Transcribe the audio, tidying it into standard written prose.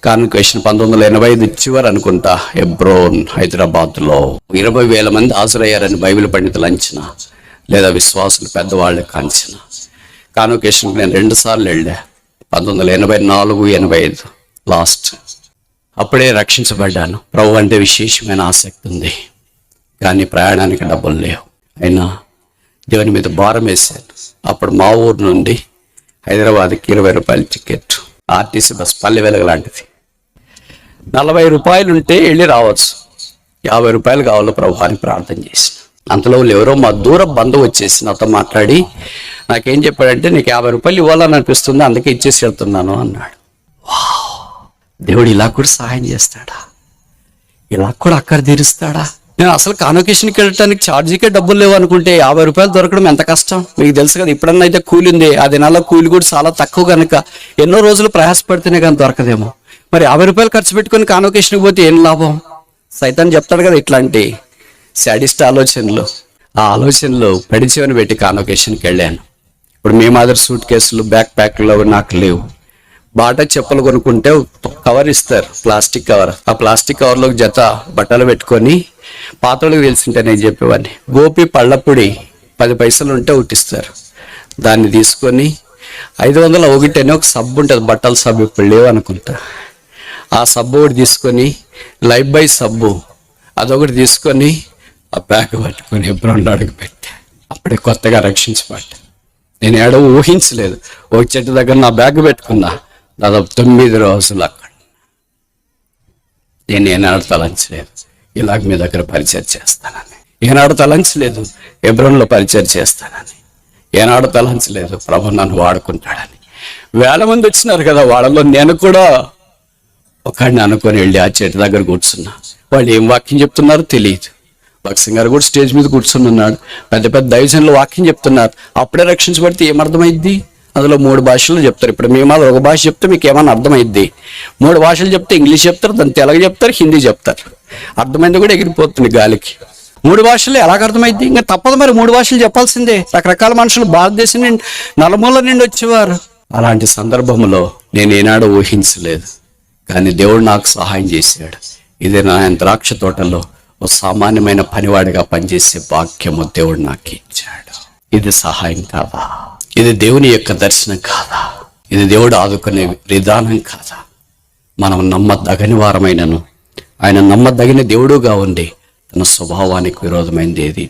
Convocation 1985 చివరి అనుకుంటా, హెబ్రోన్ హైదరాబాద్లో 20,000 మంది హాజరయ్యారని బైబిల్ పండితులు అంచనా, లేదా విశ్వాసులు పెద్దవాళ్ళకి అంచనా. కాన్వకేషన్కి నేను 2 సార్లు వెళ్ళా, 1984, 85 లాస్ట్. అప్పుడే రక్షించబడ్డాను. ప్రభు అంటే విశేషమైన ఆసక్తి ఉంది, కానీ ప్రయాణానికి డబ్బులు లేవు. అయినా దేవుని మీద భారం వేశాను. అప్పుడు మా ఊరు నుండి హైదరాబాద్కి 20 రూపాయల ticket, RTC bus, Palle Velugu లాంటిది. 40 రూపాయలు ఉంటే వెళ్ళి రావచ్చు. 50 రూపాయలు కావాలో ప్రభు అని ప్రార్థన చేసిన. అంతలో ఎవరో మా దూరం బంధువు వచ్చేసి నాతో మాట్లాడి నాకేం చెప్పాడంటే, నీకు 50 రూపాయలు ఇవ్వాలని అనిపిస్తుంది, అందుకే ఇచ్చేసి వెళ్తున్నాను అన్నాడు. దేవుడు ఇలా కూడా సహాయం చేస్తాడా? ఇలా కూడా అక్కడ తీరుస్తాడా? నేను అసలు కాన్వకేషన్కి వెళ్ళటానికి ఛార్జీకే డబ్బులు లేవు అనుకుంటే 50 రూపాయలు దొరకడం ఎంత కష్టం మీకు తెలుసు కదా. ఇప్పుడన్నా అయితే కూలి ఉంది, ఆ దినాల్లో కూలి కూడా చాలా తక్కువ కనుక ఎన్నో రోజులు ప్రయాసపడితేనే కానీ దొరకదేమో. మరి 50 రూపాయలు ఖర్చు పెట్టుకుని కాన్వకేషన్కి పోతే ఏం లాభం? సైతాన్ చెప్తాడు కదా ఇట్లాంటి శాడిస్ట్ ఆలోచనలు. ఆ ఆలోచనలు పడిచేవని పెట్టి కాన్వకేషన్కి వెళ్ళాను. ఇప్పుడు మీ మాదిరి సూట్ కేసులు, బ్యాక్ ప్యాక్లు నాకు లేవు. బాటా చెప్పులు కొనుక్కుంటే కవర్ ఇస్తారు, ప్లాస్టిక్ కవర్. ఆ ప్లాస్టిక్ కవర్లోకి జత బట్టలు పెట్టుకొని, పాత్రలకు తెలిసింటే నేను చెప్పేవాడిని, గోపి పళ్ళప్పుడి 10 పైసలు ఉంటే ఒకటిస్తారు. దాన్ని తీసుకొని 500 ఒకటేనే ఒక సబ్బు ఉంటుంది, బట్టల సబ్బు, ఇప్పుడు లేవు అనుకుంటా. ఆ సబ్బు ఒకటి తీసుకొని, లైఫ్ బాయ్ సబ్బు అదొకటి తీసుకొని ఆ బ్యాగ్ పట్టుకొని ఎప్పుడు అడుగు పెట్టా. అప్పుడే కొత్తగా రక్షించబడ్డా. నేను ఏడో ఊహించలేదు. ఒక చెట్టు దగ్గర నా బ్యాగ్ పెట్టుకున్నా. దాదాపు 9 రోజులు అక్కడ. నేను ఏనాడు తలంచలేదు ఇలాగ మీ దగ్గర పరిచయం చేస్తానని. ఏనాడు తలంచలేదు హెబ్రోన్లో పరిచయం చేస్తానని. ఏనాడు తలంచలేదు ప్రభు నన్ను వాడుకుంటాడని. 1000 మంది వచ్చినారు కదా, వాళ్ళలో నేను కూడా ఒకడిని అనుకొని వెళ్ళి ఆ చెట్టు దగ్గర కూర్చున్నా. వాళ్ళు ఏం వాక్యం చెప్తున్నారో తెలియదు. భక్సింగ్ గారు కూడా స్టేజ్ మీద కూర్చుని ఉన్నాడు. పెద్ద పెద్ద దైవజనులు వాక్యం చెప్తున్నారు. అప్పుడే రక్షించబడితే ఏమర్థమైద్ది? అందులో 3 భాషలు చెప్తారు. ఇప్పుడు మీ మాది ఒక భాష చెప్తే మీకు ఏమైనా అర్థమైద్ది? 3 భాషలు చెప్తే ఇంగ్లీష్ చెప్తారు, దాన్ని తెలుగు చెప్తారు, హిందీ చెప్తారు. అర్థమైంది కూడా ఎగిరిపోతుంది గాలికి. 3 భాషలు ఎలాగ అర్థమైద్ది? ఇంకా తప్పదు మరి, 3 భాషలు చెప్పాల్సిందే. రకరకాల మనుషులు భారతదేశం నుండి నలుమూల నుండి వచ్చేవారు. అలాంటి సందర్భంలో నేను ఏనాడో ఊహించలేదు, కానీ దేవుడు నాకు సహాయం చేశాడు. ఇది నా ద్రాక్ష తోటలో ఓ సామాన్యమైన పనివాడిగా పనిచేసే భాగ్యము దేవుడు నాకు ఇచ్చాడు. ఇది సహాయం కాదా? ఇది దేవుని యొక్క దర్శనం కాదా? ఇది దేవుడు ఆదుకునే విధానం కాదా? మనం నమ్మదగని వారమైనను ఆయన నమ్మదగిన దేవుడుగా ఉండి తన స్వభావానికి విరోధమైనది ఏది